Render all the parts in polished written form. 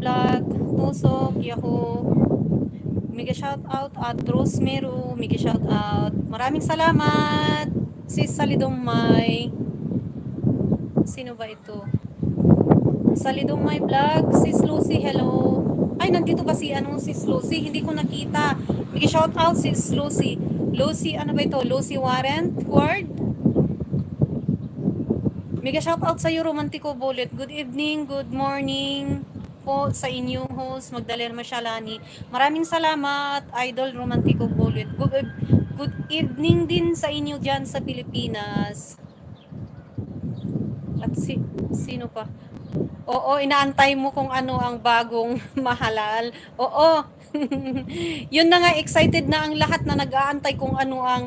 Vlog, Tusok, Yahoo, mega shout out at Rosemero, mega shout out. Maraming salamat. Sis Salidong May. Sino ba ito? Salidong May Vlog, Sis Lucy, hello. Ay, nandito ba si Sis Lucy? Hindi ko nakita. Mega shout out Sis Lucy. Lucy, ano ba ito? Lucy Warren Ward. Mega shout out sa iyo, Romantico Bullet. Good evening, good morning po sa inyong host, Magdalena Masyalani. Maraming salamat, Idol Romantico Bullet. Good evening din sa inyo dyan sa Pilipinas. At sino pa? Oo, inaantay mo kung ano ang bagong mahalal. Oo. Yun na nga, excited na ang lahat na nag-aantay kung ano ang,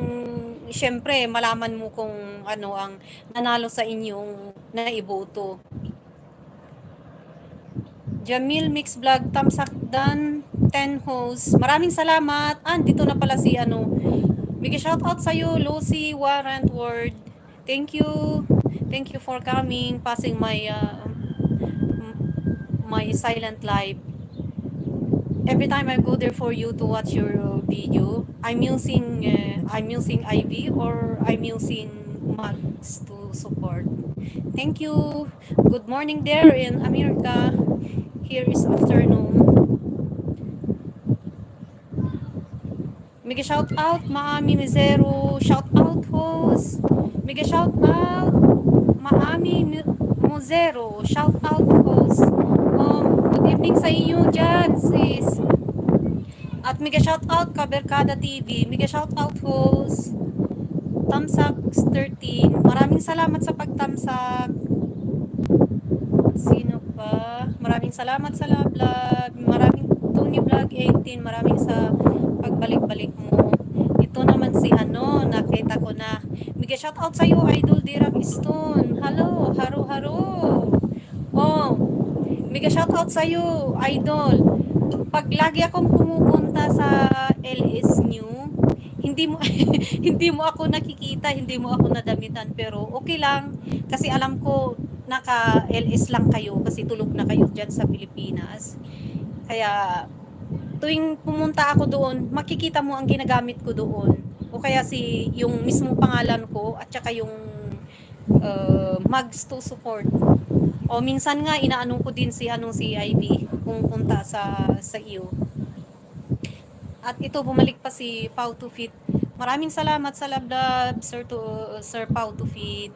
syempre, malaman mo kung ano ang nanalo sa inyong naiboto. Jamil Mix Vlog, Tamsak Dan, 10 hosts. Maraming salamat. Dito na pala si Big shout out sa iyo, Lucy Warrant Word. Thank you. Thank you for coming, passing my my silent live. Every time I go there for you to watch your video, I'm using IV or I'm using mugs to support. Thank you. Good morning there in America. Here is afternoon. Mega shout out Maami Mizero, shout out host. Mega shout out Maami Mizero, shout out host. Good evening sa inyo dyan, sis. At mega shout out Kaberkada TV, mega shout out host. Tamsak 13. Maraming salamat sa pagtamsak. Sino pa? Maraming salamat sa vlog. Maraming Tony Vlog 18. Maraming sa pagbalik-balik mo. Ito naman si nakita ko na. Mega shout out sa iyo, Idol Dirap Stone. Hello, haro. Oh, mega shout out sa iyo, Idol. Pag lagi akong pumupunta sa LS New, hindi mo ako nakikita, hindi mo ako nadamitan, pero okay lang kasi alam ko naka LS lang kayo kasi tulog na kayo diyan sa Pilipinas. Kaya tuwing pumunta ako doon, makikita mo ang ginagamit ko doon. O kaya yung mismong pangalan ko at saka yung mugs to support. O minsan nga inaano ko din si IB kung punta sa iyo. At ito bumalik pa si Pau to Fit. Maraming salamat sa love Sir Pau to Fit.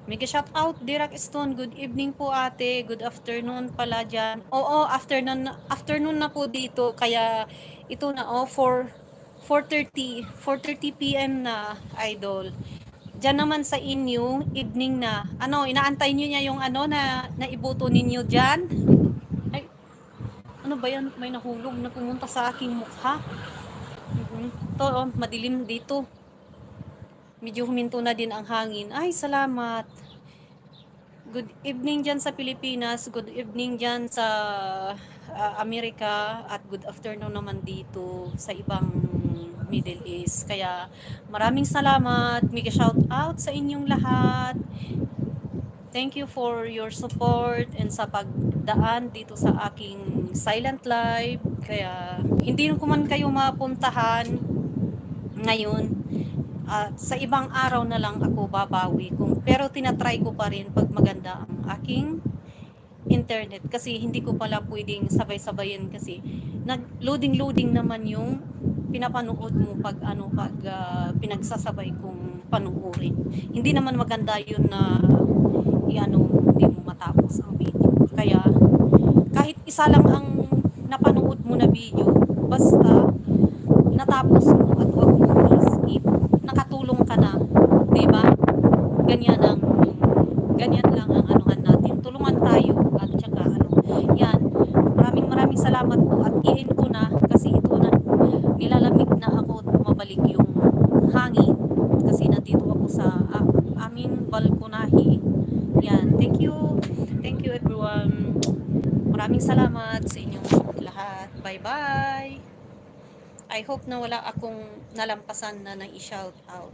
Mega shout out Direct Stone. Good evening po ate. Good afternoon pala dyan. Oo, afternoon na po dito. Kaya ito na 4:30 PM na, Idol. Diyan naman sa inyo, evening na. Inaantay niyo niya yung na naiboto ninyo diyan? Ay, ano ba yan? May nahulog na pumunta sa aking mukha. Ito, madilim dito. Medyo huminto na din ang hangin. Ay, salamat. Good evening dyan sa Pilipinas. Good evening dyan sa Amerika. At good afternoon naman dito sa ibang Middle East. Kaya maraming salamat. Mega shout out sa inyong lahat. Thank you for your support and sa pagdaan dito sa aking silent live. Kaya hindi ko man kayo mapuntahan ngayon. Sa ibang araw na lang ako babawi pero tinatry ko pa rin pag maganda ang aking internet kasi hindi ko pala pwedeng sabay-sabayin kasi nag-loading naman yung pinapanood mo pag pinagsasabay kong panuorin. Hindi naman maganda yun na hindi mo matapos ang video. Kaya kahit isa lang ang napanood mo na video, basta natapos mo at huwag mo i-skip, nakatulong ka na, 'di ba? Ganyan lang ang anuhan natin. Tulungan tayo at saka yan. Maraming salamat po at i-end ko na kasi ito na nilalamig na ako at mabalik yung hangin kasi nandito ako sa aming balkonahe. Yan. Thank you everyone. Maraming salamat sa inyong lahat. Bye-bye. I hope na wala akong nalampasan na i-shout out.